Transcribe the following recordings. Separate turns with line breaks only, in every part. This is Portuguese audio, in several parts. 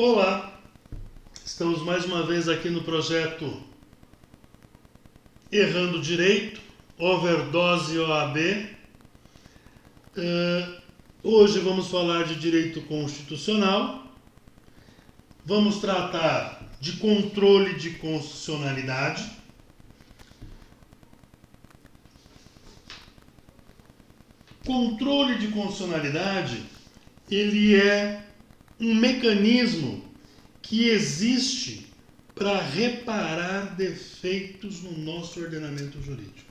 Olá, estamos mais uma vez aqui no projeto Errando Direito, Overdose OAB. Hoje vamos falar de direito constitucional, vamos tratar de controle de constitucionalidade. Controle de constitucionalidade, ele é um mecanismo que existe para reparar defeitos no nosso ordenamento jurídico.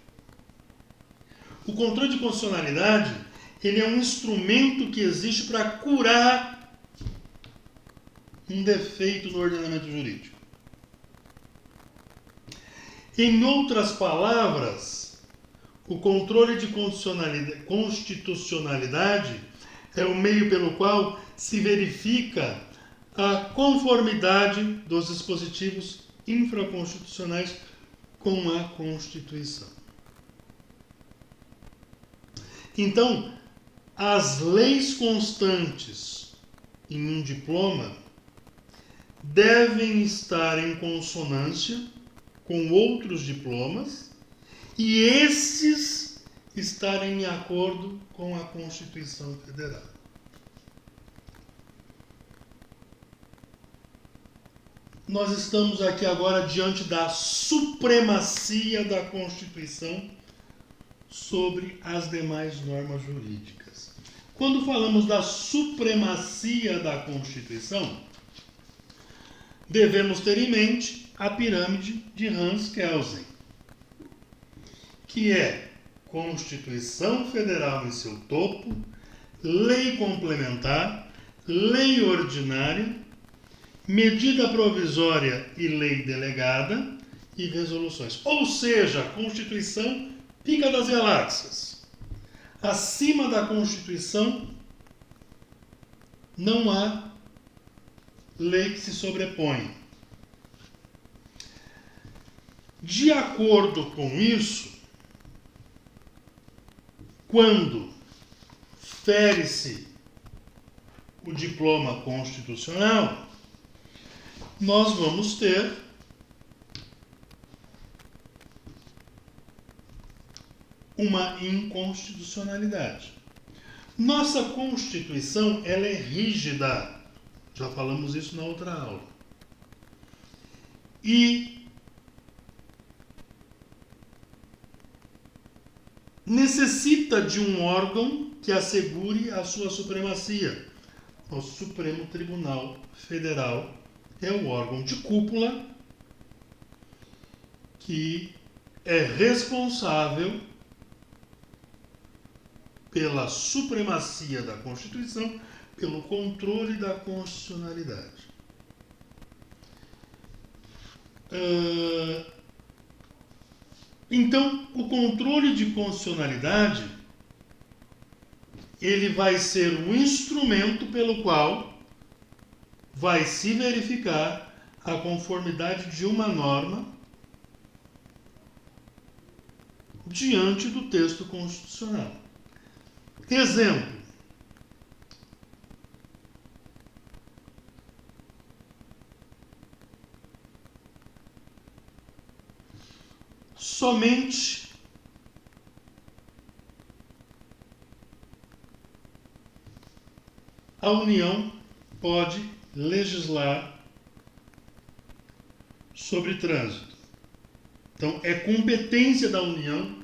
O controle de constitucionalidade, ele é um instrumento que existe para curar um defeito no ordenamento jurídico. Em outras palavras, o controle de constitucionalidade é o meio pelo qual se verifica a conformidade dos dispositivos infraconstitucionais com a Constituição. Então, as leis constantes em um diploma devem estar em consonância com outros diplomas e esses estarem em acordo com a Constituição Federal. Nós estamos aqui agora diante da supremacia da Constituição sobre as demais normas jurídicas. Quando falamos da supremacia da Constituição, devemos ter em mente a pirâmide de Hans Kelsen, que é Constituição Federal em seu topo, lei complementar, lei ordinária, medida provisória e lei delegada e resoluções. Ou seja, a Constituição pica das galáxias. Acima da Constituição não há lei que se sobrepõe. De acordo com isso, quando fere-se o diploma constitucional, nós vamos ter uma inconstitucionalidade. Nossa Constituição, ela é rígida. Já falamos isso na outra aula. E necessita de um órgão que assegure a sua supremacia. O Supremo Tribunal Federal é o órgão de cúpula que é responsável pela supremacia da Constituição, pelo controle da constitucionalidade. Então, o controle de constitucionalidade, ele vai ser um instrumento pelo qual vai se verificar a conformidade de uma norma diante do texto constitucional. Exemplo: somente a União pode legislar sobre trânsito. Então, é competência da União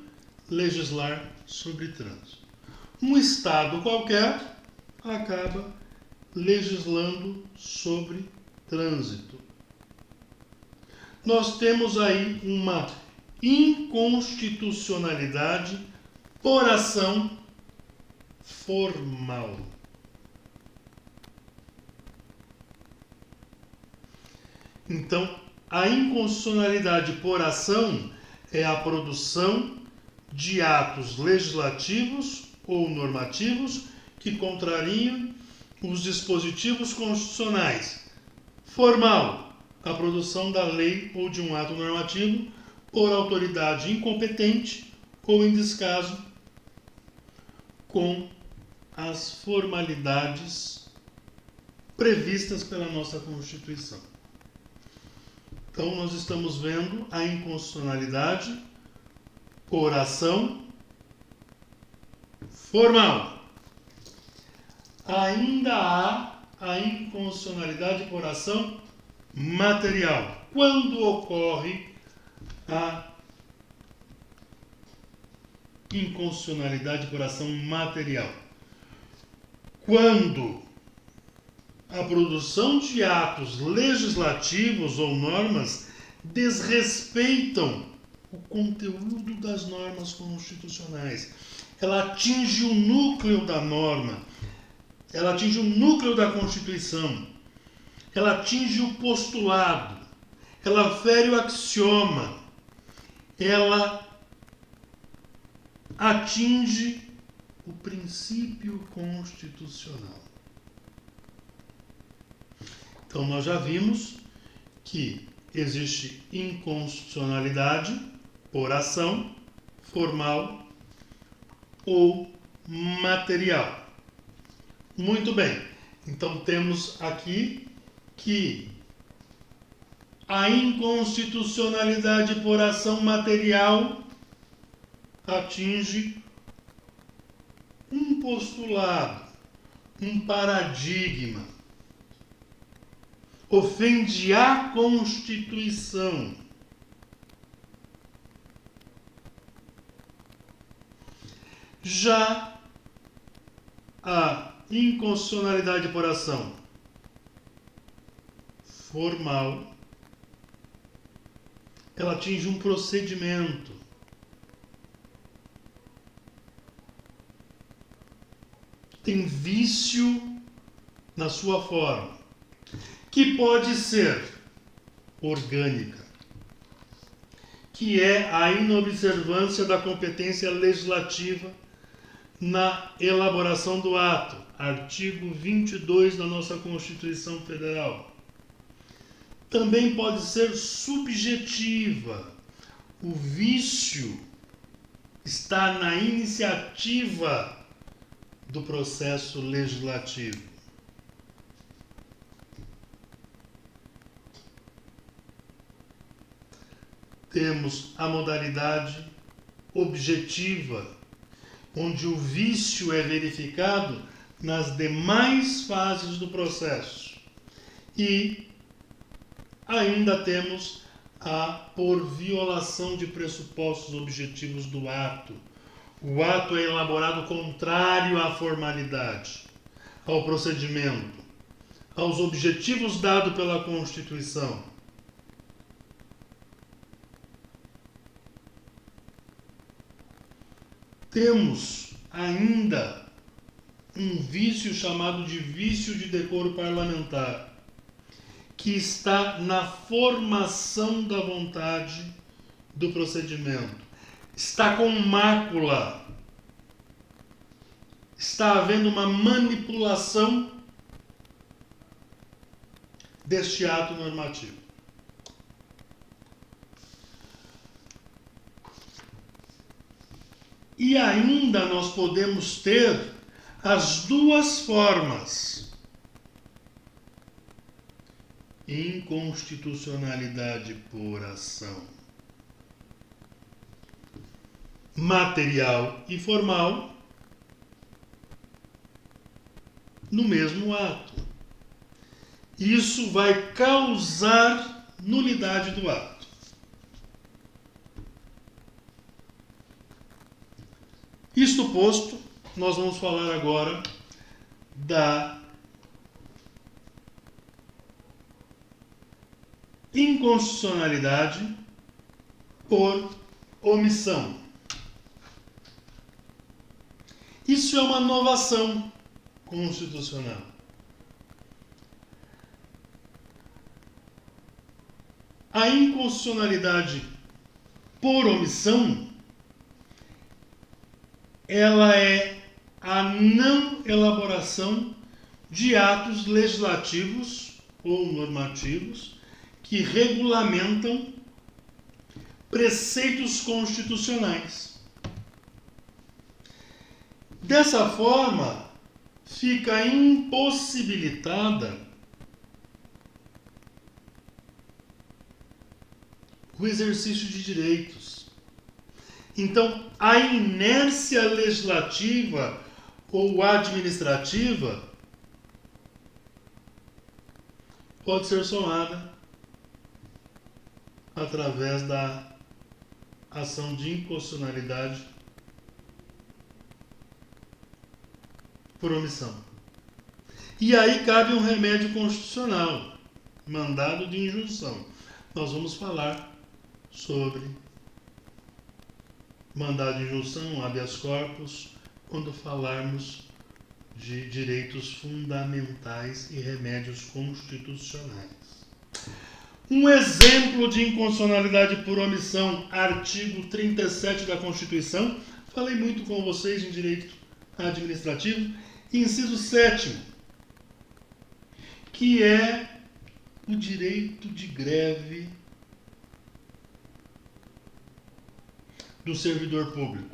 legislar sobre trânsito. Um Estado qualquer acaba legislando sobre trânsito. Nós temos aí uma inconstitucionalidade por ação formal. Então, a inconstitucionalidade por ação é a produção de atos legislativos ou normativos que contrariam os dispositivos constitucionais. Formal, a produção da lei ou de um ato normativo por autoridade incompetente ou em descaso com as formalidades previstas pela nossa Constituição. Então, nós estamos vendo a inconstitucionalidade por ação formal. Ainda há a inconstitucionalidade por ação material. Quando ocorre a inconstitucionalidade por ação material? Quando a produção de atos legislativos ou normas desrespeitam o conteúdo das normas constitucionais. Ela atinge o núcleo da norma, ela atinge o núcleo da Constituição, ela atinge o postulado, ela fere o axioma, ela atinge o princípio constitucional. Então, nós já vimos que existe inconstitucionalidade por ação formal ou material. Muito bem. Então, temos aqui que a inconstitucionalidade por ação material atinge um postulado, um paradigma. Ofende a Constituição. Já a inconstitucionalidade por ação formal, ela atinge um procedimento. Tem vício na sua forma, que pode ser orgânica, que é a inobservância da competência legislativa na elaboração do ato, artigo 22 da nossa Constituição Federal. Também pode ser subjetiva. O vício está na iniciativa do processo legislativo. Temos a modalidade objetiva, onde o vício é verificado nas demais fases do processo. E ainda temos a por violação de pressupostos objetivos do ato. O ato é elaborado contrário à formalidade, ao procedimento, aos objetivos dados pela Constituição. Temos ainda um vício chamado de vício de decoro parlamentar, que está na formação da vontade do procedimento. Está com mácula. Está havendo uma manipulação deste ato normativo. E ainda nós podemos ter as duas formas: inconstitucionalidade por ação material e formal no mesmo ato. Isso vai causar nulidade do ato. Isto posto, nós vamos falar agora da inconstitucionalidade por omissão. Isso é uma inovação constitucional. A inconstitucionalidade por omissão, ela é a não elaboração de atos legislativos ou normativos que regulamentam preceitos constitucionais. Dessa forma, fica impossibilitada o exercício de direitos. Então, a inércia legislativa ou administrativa pode ser somada através da ação de inconstitucionalidade por omissão. E aí cabe um remédio constitucional, mandado de injunção. Nós vamos falar sobre mandado de injunção, habeas corpus, quando falarmos de direitos fundamentais e remédios constitucionais. Um exemplo de inconstitucionalidade por omissão, artigo 37 da Constituição. Falei muito com vocês em direito administrativo. Inciso 7º, que é o direito de greve do servidor público.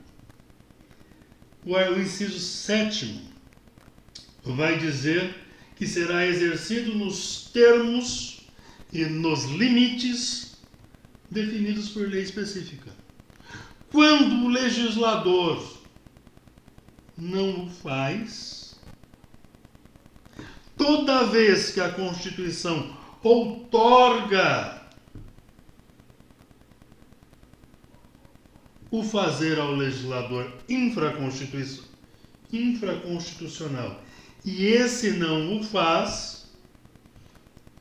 O inciso 7º vai dizer que será exercido nos termos e nos limites definidos por lei específica. Quando o legislador não o faz, toda vez que a Constituição outorga o fazer ao legislador infraconstitucional e esse não o faz,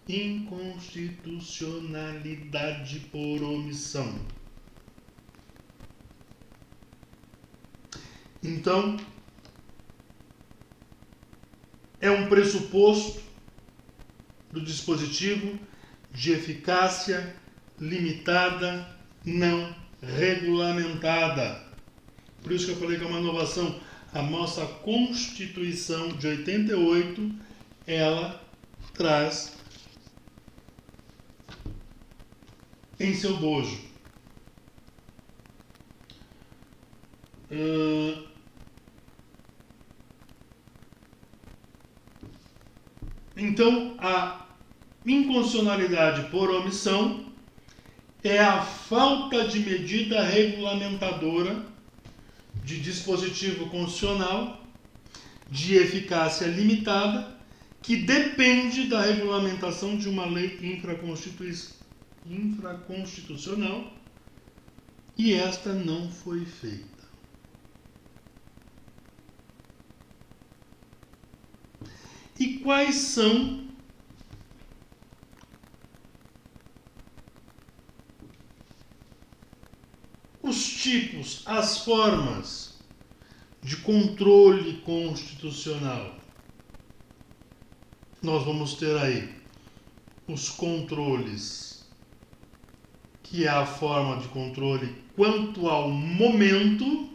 inconstitucionalidade por omissão. Então, é um pressuposto do dispositivo de eficácia limitada, não regulamentada. Por isso que eu falei que é uma inovação. A nossa Constituição de 88, ela traz em seu bojo então, a inconstitucionalidade por omissão é a falta de medida regulamentadora de dispositivo constitucional de eficácia limitada que depende da regulamentação de uma lei infraconstitucional e esta não foi feita. E quais são os tipos, as formas de controle constitucional? Nós vamos ter aí os controles, que é a forma de controle quanto ao momento,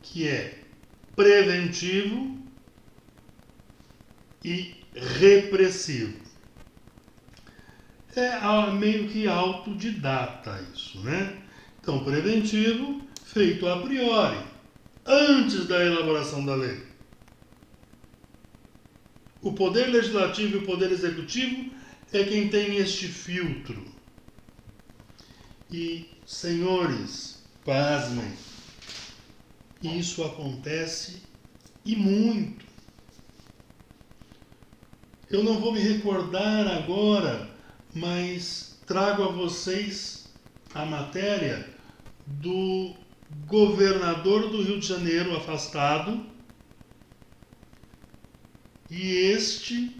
que é preventivo e repressivo. É meio que autodidata isso, né? Então, preventivo, feito a priori, antes da elaboração da lei. O Poder Legislativo e o Poder Executivo é quem tem este filtro. E, senhores, pasmem, isso acontece e muito. Eu não vou me recordar agora, mas trago a vocês a matéria do governador do Rio de Janeiro afastado, e este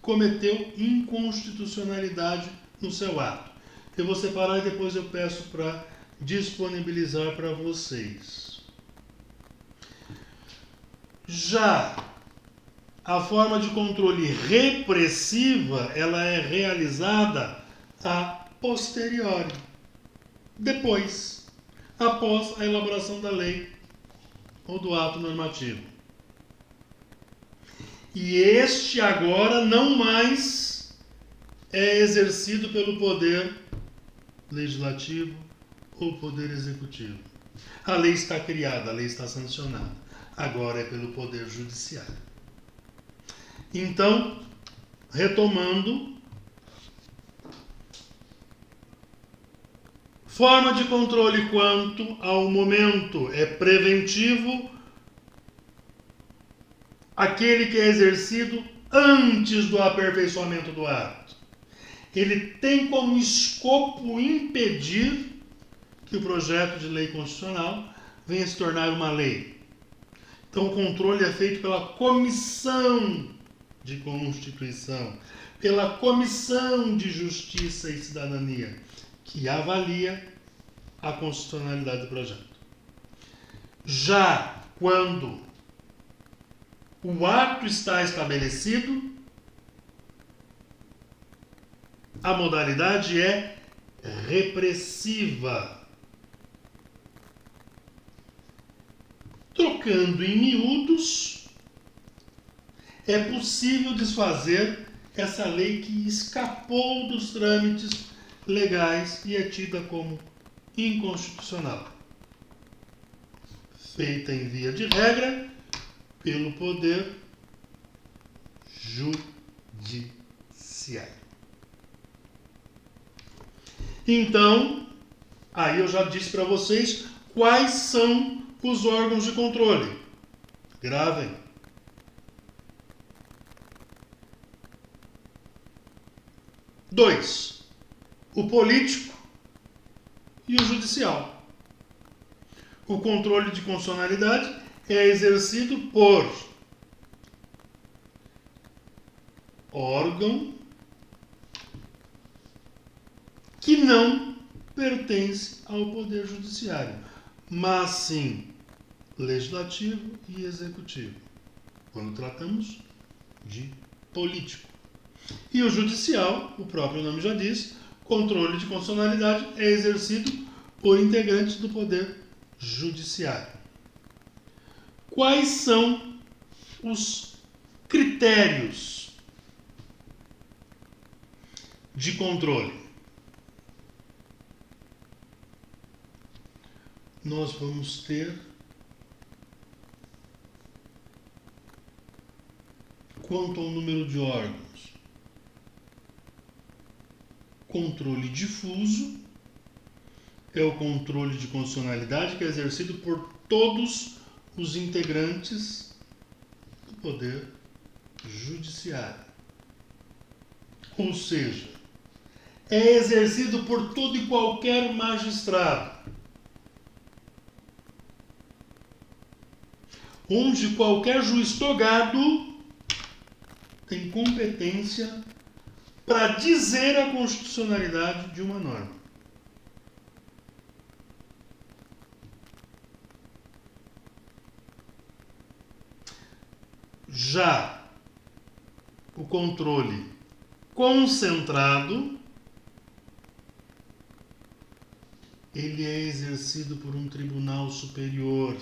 cometeu inconstitucionalidade no seu ato. Eu vou separar e depois eu peço para disponibilizar para vocês. Já a forma de controle repressiva, ela é realizada a posteriori, depois, após a elaboração da lei ou do ato normativo. E este agora não mais é exercido pelo Poder Legislativo ou Poder Executivo. A lei está criada, a lei está sancionada. Agora é pelo Poder Judiciário. Então, retomando, Forma de controle quanto ao momento é preventivo, aquele que é exercido antes do aperfeiçoamento do ato. Ele tem como escopo impedir que o projeto de lei constitucional venha se tornar uma lei. Então, o controle é feito pela Comissão de Constituição, pela Comissão de Justiça e Cidadania, que avalia a constitucionalidade do projeto. Já quando o ato está estabelecido, a modalidade é repressiva. Trocando em miúdos, é possível desfazer essa lei que escapou dos trâmites legais e é tida como inconstitucional. Feita em via de regra pelo Poder Judiciário. Então, aí eu já disse para vocês quais são os órgãos de controle. Gravem. 2. O político e o judicial. O controle de constitucionalidade é exercido por órgão que não pertence ao Poder Judiciário, mas sim legislativo e executivo, quando tratamos de político. E o judicial, o próprio nome já diz, controle de constitucionalidade é exercido por integrantes do Poder Judiciário. Quais são os critérios de controle? Nós vamos ter, quanto ao número de órgãos, controle difuso, é o controle de constitucionalidade que é exercido por todos os integrantes do Poder Judiciário. Ou seja, é exercido por todo e qualquer magistrado, onde qualquer juiz togado tem competência para dizer a constitucionalidade de uma norma. Já o controle concentrado, ele é exercido por um tribunal superior.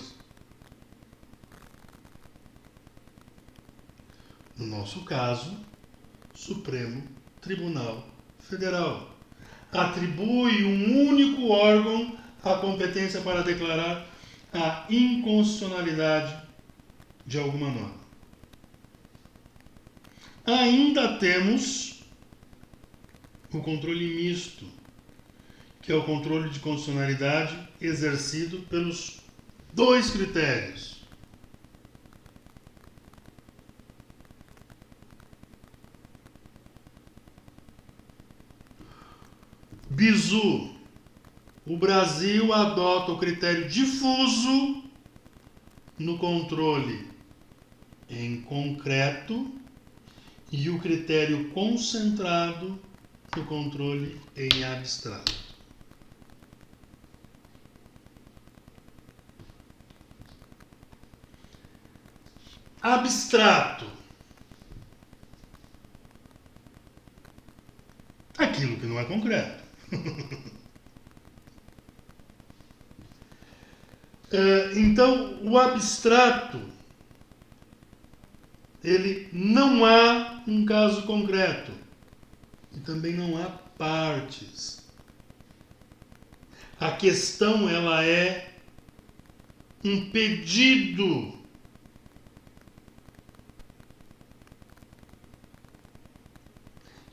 No nosso caso, Supremo Tribunal Federal. Atribui um único órgão a competência para declarar a inconstitucionalidade de alguma norma. Ainda temos o controle misto, que é o controle de constitucionalidade exercido pelos dois critérios. Bizu, o Brasil adota o critério difuso no controle em concreto e o critério concentrado no controle em abstrato. Abstrato, aquilo que não é concreto. Então, o abstrato, ele não há um caso concreto e também não há partes. A questão, ela é um pedido.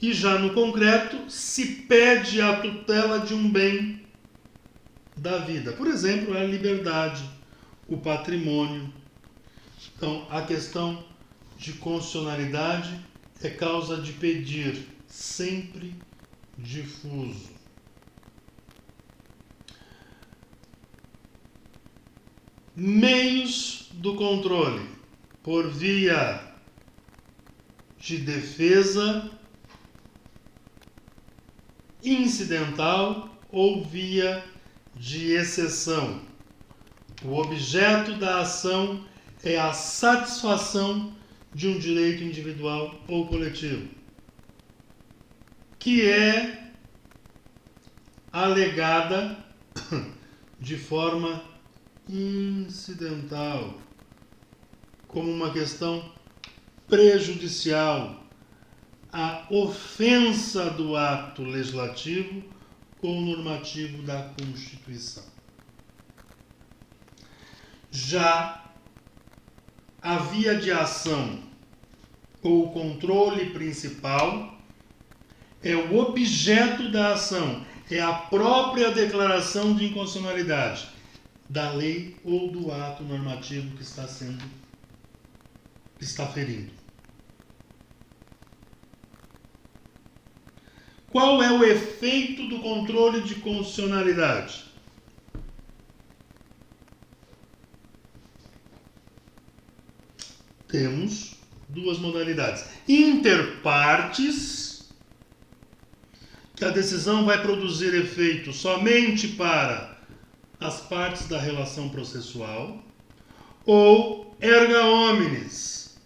E já no concreto, se pede a tutela de um bem da vida. Por exemplo, a liberdade, o patrimônio. Então, a questão de constitucionalidade é causa de pedir, sempre difuso. Meios do controle, por via de defesa, incidental ou via de exceção. O objeto da ação é a satisfação de um direito individual ou coletivo, que é alegada de forma incidental, como uma questão prejudicial à ofensa do ato legislativo ou normativo da Constituição. Já a via de ação ou controle principal é o objeto da ação, é a própria declaração de inconstitucionalidade da lei ou do ato normativo que está ferindo. Qual é o efeito do controle de constitucionalidade? Temos duas modalidades. Inter partes, que a decisão vai produzir efeito somente para as partes da relação processual, ou erga omnes,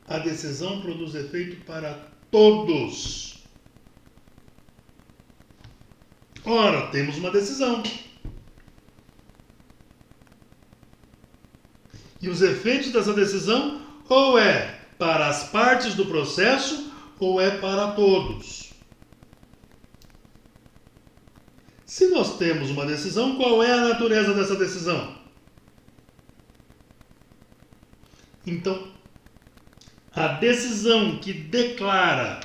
a decisão produz efeito para todos. Ora, temos uma decisão. E os efeitos dessa decisão ou é para as partes do processo ou é para todos. Se nós temos uma decisão, qual é a natureza dessa decisão? Então, a decisão que declara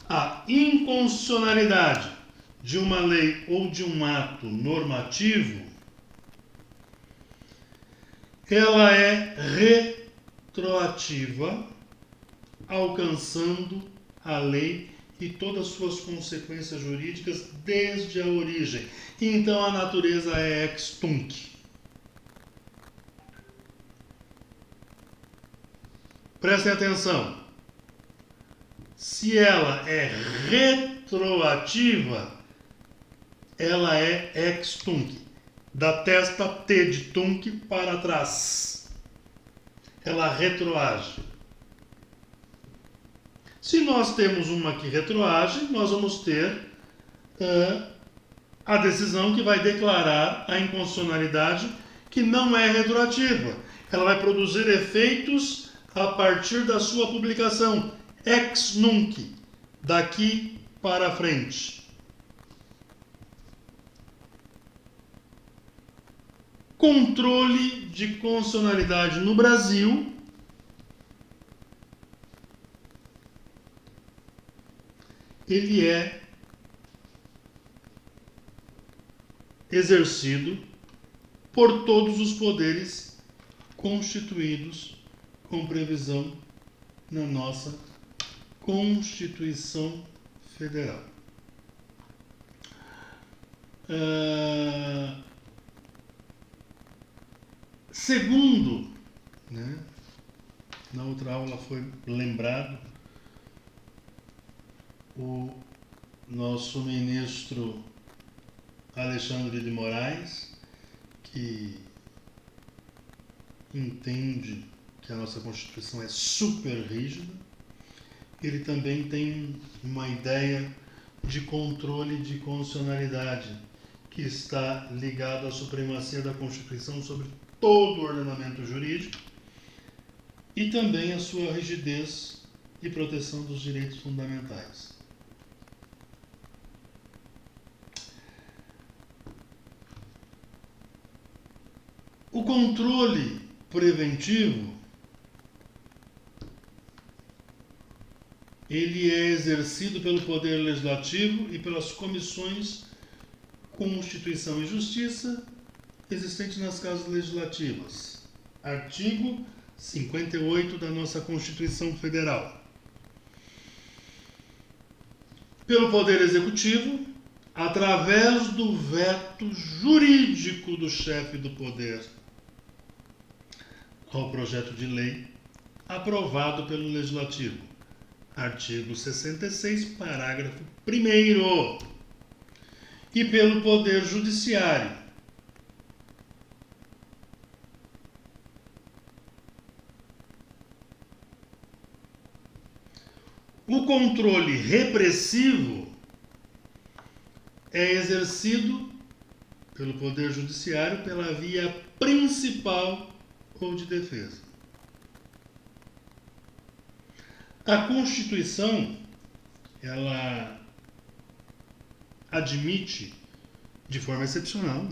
a inconstitucionalidade de uma lei ou de um ato normativo, ela é retroativa, alcançando a lei e todas as suas consequências jurídicas desde a origem. Então a natureza é ex tunc. Prestem atenção. Se ela é retroativa, ela é ex tunc. Da testa T de tunc para trás. Ela retroage. Se nós temos uma que retroage, nós vamos ter a decisão que vai declarar a inconstitucionalidade, que não é retroativa. Ela vai produzir efeitos a partir da sua publicação, ex nunc, daqui para frente. Controle de constitucionalidade no Brasil ele é exercido por todos os poderes constituídos com previsão na nossa Constituição Federal. Segundo, na outra aula foi lembrado, o nosso ministro Alexandre de Moraes, que entende que a nossa Constituição é super rígida, ele também tem uma ideia de controle de constitucionalidade, que está ligado à supremacia da Constituição sobre todo o ordenamento jurídico e também à sua rigidez e proteção dos direitos fundamentais. O controle preventivo ele é exercido pelo Poder Legislativo e pelas comissões Constituição e Justiça existente nas casas legislativas. Artigo 58 da nossa Constituição Federal. Pelo Poder Executivo, através do veto jurídico do chefe do poder ao projeto de lei aprovado pelo Legislativo. Artigo 66, parágrafo 1º. E pelo Poder Judiciário, o controle repressivo é exercido pelo Poder Judiciário pela via principal ou de defesa. A Constituição, ela admite, de forma excepcional,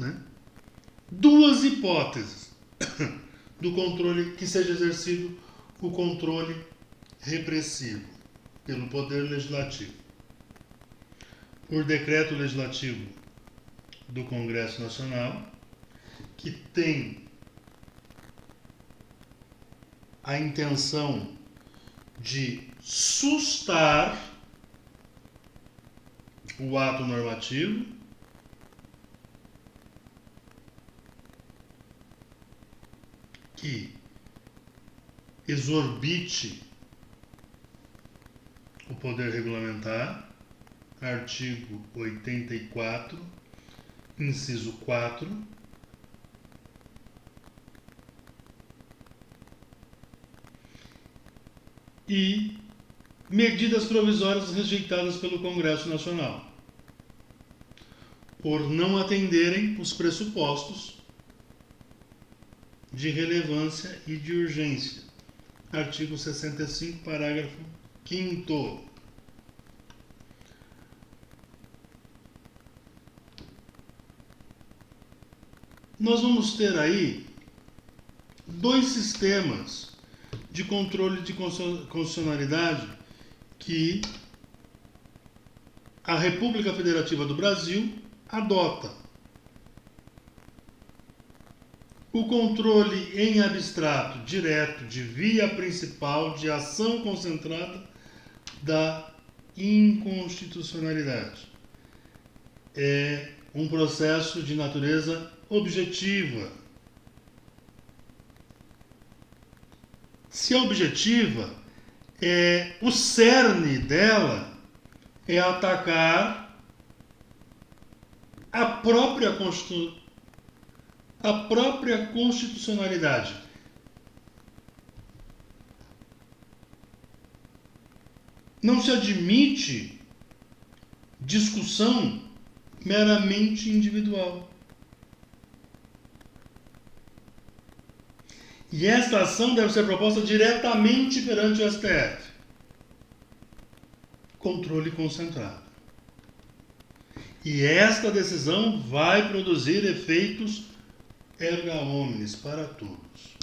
duas hipóteses do controle, que seja exercido o controle repressivo pelo Poder Legislativo. Por decreto legislativo do Congresso Nacional, que tem a intenção de sustar o ato normativo, que exorbite o poder regulamentar, artigo 84, inciso 4, e medidas provisórias rejeitadas pelo Congresso Nacional, por não atenderem os pressupostos de relevância e de urgência. Artigo 65, parágrafo 5º. Nós vamos ter aí dois sistemas de controle de constitucionalidade que a República Federativa do Brasil adota. O controle em abstrato, direto, de via principal de ação concentrada da inconstitucionalidade. É um processo de natureza objetiva. Se é objetiva, o cerne dela é atacar a própria constitucionalidade. Não se admite discussão meramente individual. E esta ação deve ser proposta diretamente perante o STF. Controle concentrado. E esta decisão vai produzir efeitos erga omnes para todos.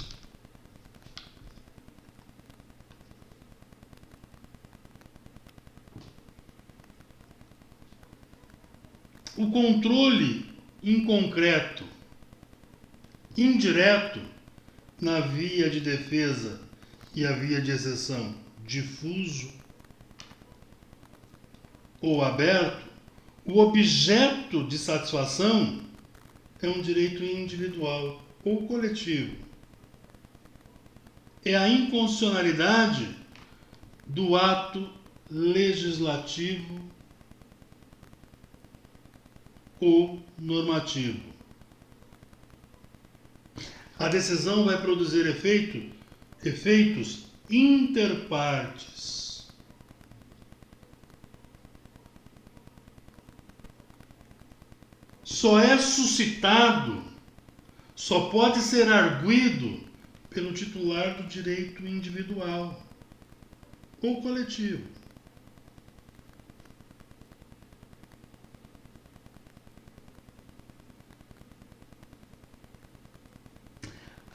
O controle em concreto, indireto, na via de defesa e a via de exceção, difuso ou aberto, o objeto de satisfação é um direito individual ou coletivo. É a inconstitucionalidade do ato legislativo ou normativo. A decisão vai produzir efeitos interpartes. Só é suscitado, só pode ser arguido pelo titular do direito individual ou coletivo.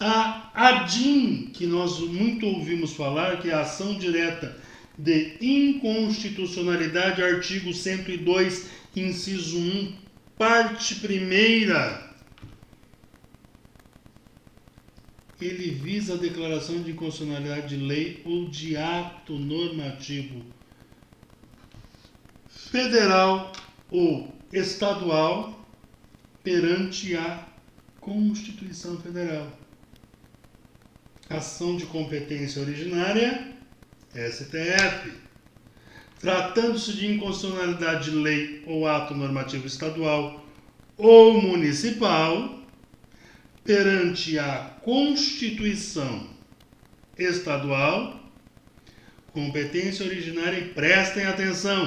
A ADIM, que nós muito ouvimos falar, que é a ação direta de inconstitucionalidade, artigo 102, inciso 1 parte primeira, ele visa a declaração de inconstitucionalidade de lei ou de ato normativo federal ou estadual perante a Constituição Federal. Ação de competência originária, STF. Tratando-se de inconstitucionalidade de lei ou ato normativo estadual ou municipal, perante a Constituição Estadual, competência originária, e prestem atenção,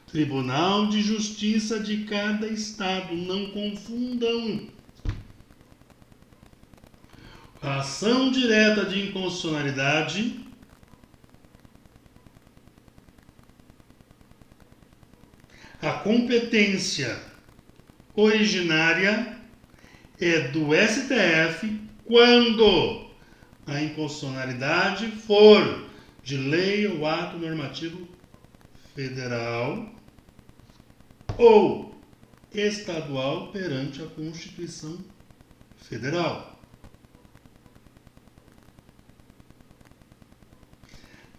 Tribunal de Justiça de cada estado, não confundam. A ação direta de inconstitucionalidade a competência originária é do STF quando a inconstitucionalidade for de lei ou ato normativo federal ou estadual perante a Constituição Federal.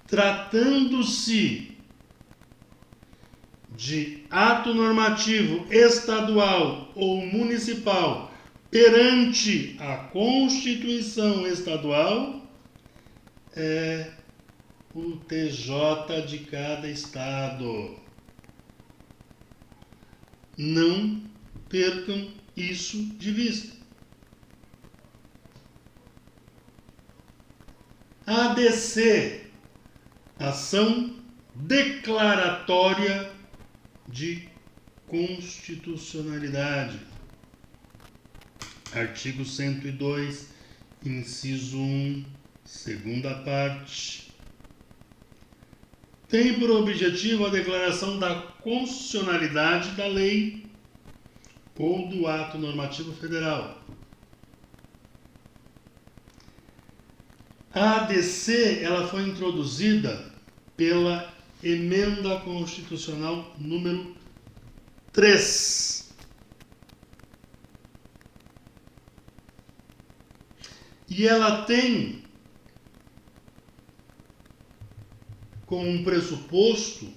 Tratando-se de ato normativo estadual ou municipal perante a Constituição Estadual, é o TJ de cada estado. Não percam isso de vista. ADC, ação declaratória de constitucionalidade. Artigo 102, inciso 1, segunda parte. Tem por objetivo a declaração da constitucionalidade da lei ou do ato normativo federal. A ADC ela foi introduzida pela Emenda Constitucional número 3. E ela tem como um pressuposto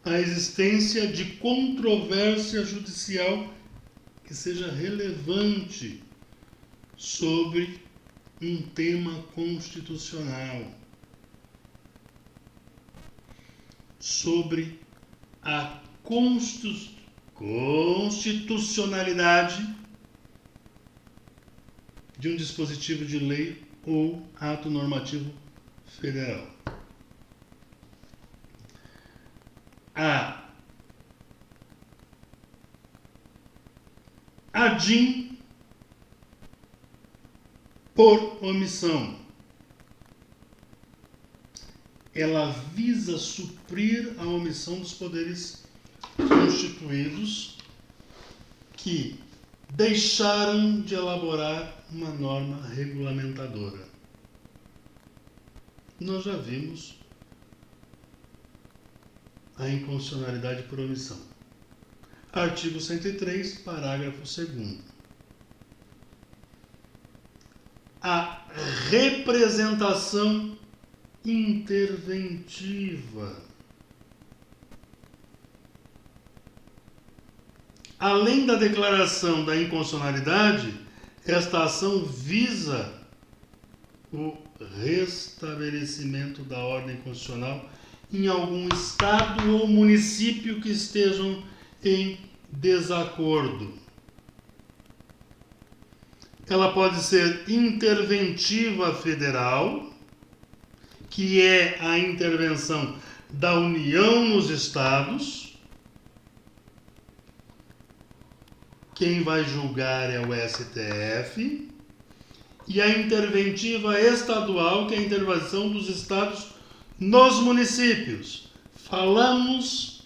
a existência de controvérsia judicial que seja relevante sobre um tema constitucional, sobre a constitucionalidade de um dispositivo de lei ou ato normativo federal. A ADIM, por omissão, ela visa suprir a omissão dos poderes constituídos que deixaram de elaborar uma norma regulamentadora. Nós já vimos a inconstitucionalidade por omissão. Artigo 103, parágrafo 2º. A representação interventiva. Além da declaração da inconstitucionalidade, esta ação visa o restabelecimento da ordem constitucional em algum estado ou município que estejam em desacordo. Ela pode ser interventiva federal, que é a intervenção da União nos estados. Quem vai julgar é o STF. E a interventiva estadual, que é a intervenção dos estados nos municípios. Falamos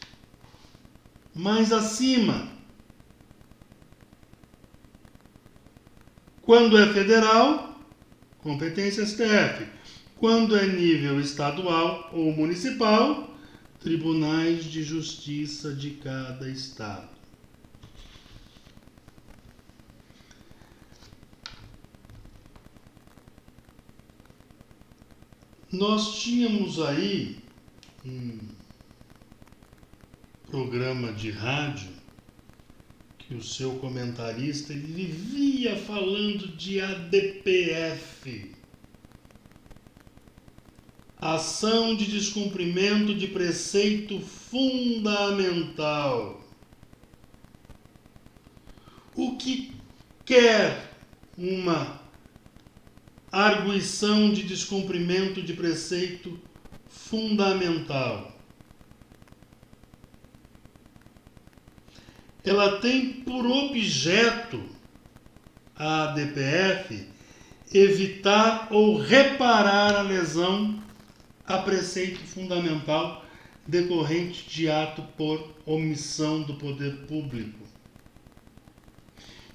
mais acima. Quando é federal, competência STF. Quando é nível estadual ou municipal, tribunais de justiça de cada estado. Nós tínhamos aí um programa de rádio que o seu comentarista ele vivia falando de ADPF, ação de descumprimento de preceito fundamental. O que quer uma arguição de descumprimento de preceito fundamental? Ela tem por objeto, a ADPF, evitar ou reparar a lesão a preceito fundamental decorrente de ato por omissão do poder público.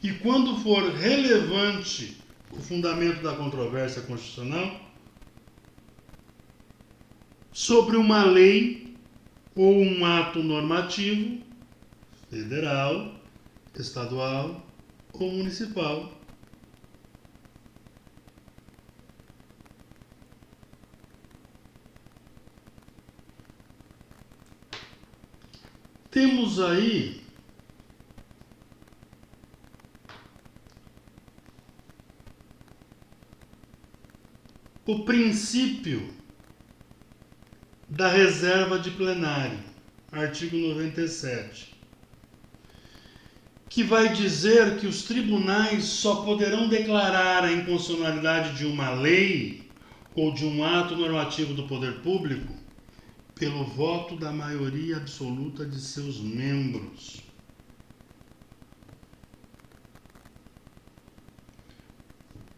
E quando for relevante o fundamento da controvérsia constitucional, sobre uma lei ou um ato normativo, federal, estadual ou municipal. Temos aí o princípio da reserva de plenário, artigo 97, que vai dizer que os tribunais só poderão declarar a inconstitucionalidade de uma lei ou de um ato normativo do poder público pelo voto da maioria absoluta de seus membros.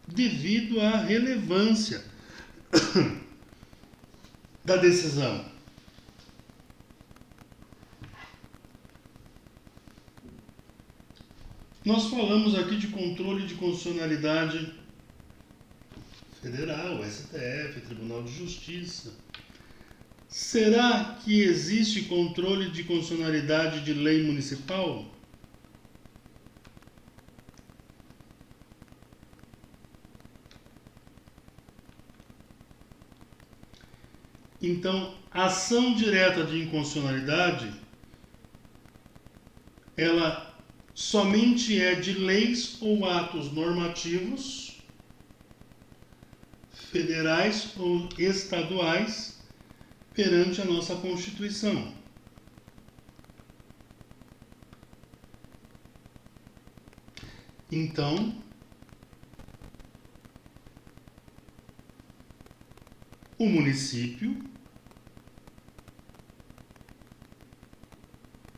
Devido à relevância da decisão. Nós falamos aqui de controle de constitucionalidade federal, STF, Tribunal de Justiça. Será que existe controle de constitucionalidade de lei municipal? Então, a ação direta de inconstitucionalidade, ela somente é de leis ou atos normativos, federais ou estaduais, perante a nossa Constituição. Então, o município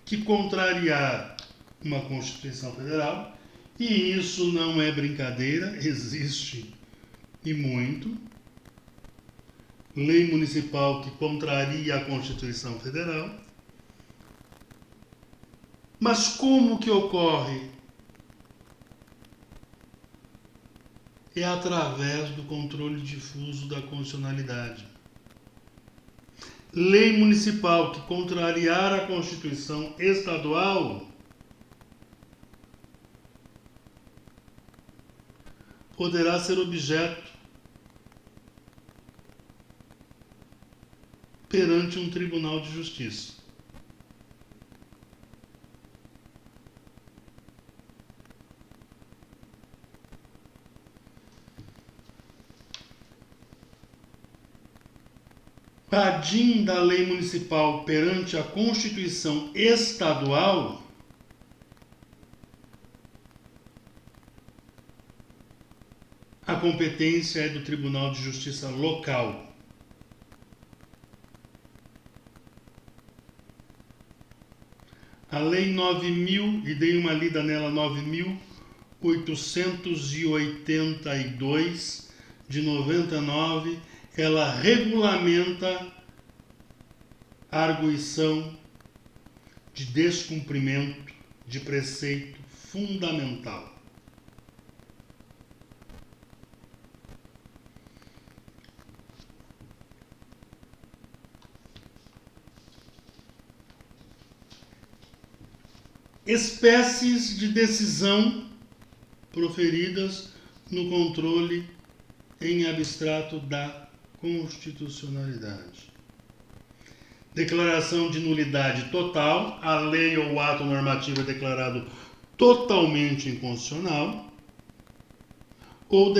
que contrariar uma Constituição Federal, e isso não é brincadeira, existe e muito, lei municipal que contraria a Constituição Federal. Mas como que ocorre? É através do controle difuso da constitucionalidade. Lei municipal que contrariar a Constituição estadual poderá ser objeto perante um tribunal de justiça. Padim da lei municipal perante a Constituição estadual a competência é do Tribunal de Justiça local. A Lei 9.000, e dei uma lida nela, 9.882 de 99, ela regulamenta a arguição de descumprimento de preceito fundamental. Espécies de decisão proferidas no controle em abstrato da constitucionalidade. Declaração de nulidade total, a lei ou o ato normativo é declarado totalmente inconstitucional, ou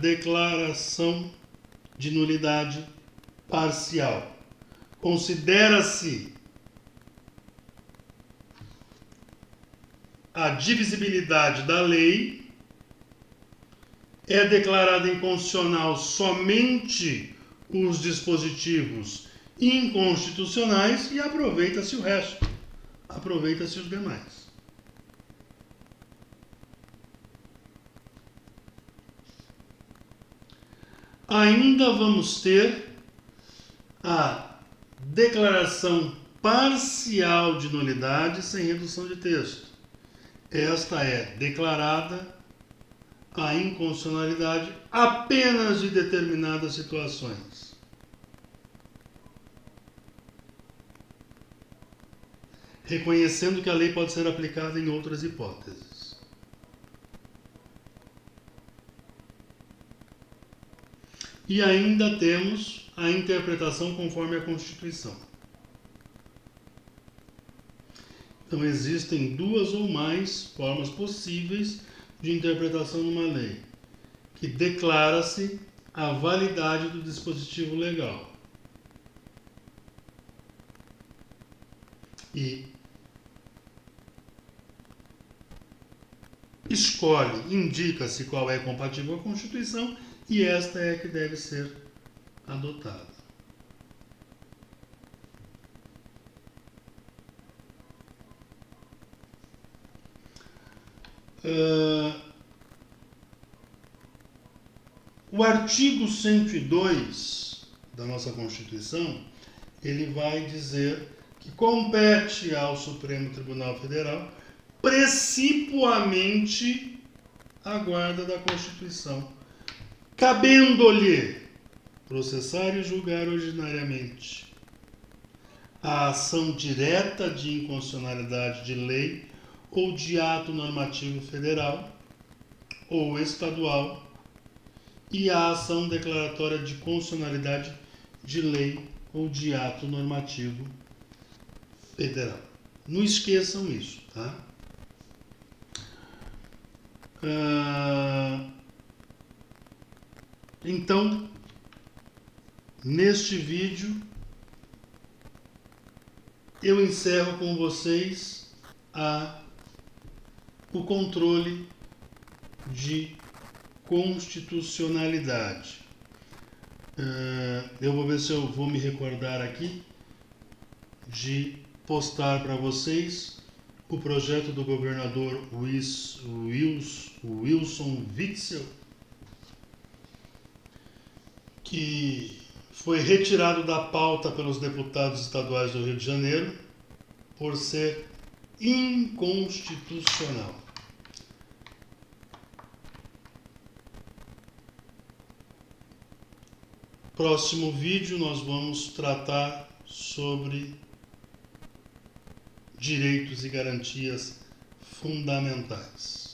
declaração de nulidade parcial. Considera-se a divisibilidade da lei, é declarado inconstitucional somente os dispositivos inconstitucionais e aproveita-se o resto, aproveita-se os demais. Ainda vamos ter a declaração parcial de nulidade sem redução de texto. Esta é declarada a inconstitucionalidade apenas de determinadas situações. Reconhecendo que a lei pode ser aplicada em outras hipóteses. E ainda temos a interpretação conforme a Constituição. Então, existem duas ou mais formas possíveis de interpretação numa lei, que declara-se a validade do dispositivo legal. E escolhe, indica-se qual é compatível com a Constituição e esta é a que deve ser adotada. O artigo 102 da nossa Constituição, ele vai dizer que compete ao Supremo Tribunal Federal precipuamente a guarda da Constituição, cabendo-lhe processar e julgar ordinariamente a ação direta de inconstitucionalidade de lei ou de ato normativo federal ou estadual e a ação declaratória de constitucionalidade de lei ou de ato normativo federal. Não esqueçam isso, tá? Então, neste vídeo, eu encerro com vocês o controle de constitucionalidade. Eu vou ver se eu vou me recordar aqui de postar para vocês o projeto do governador Wilson Witzel, que foi retirado da pauta pelos deputados estaduais do Rio de Janeiro por ser inconstitucional. Próximo vídeo nós vamos tratar sobre direitos e garantias fundamentais.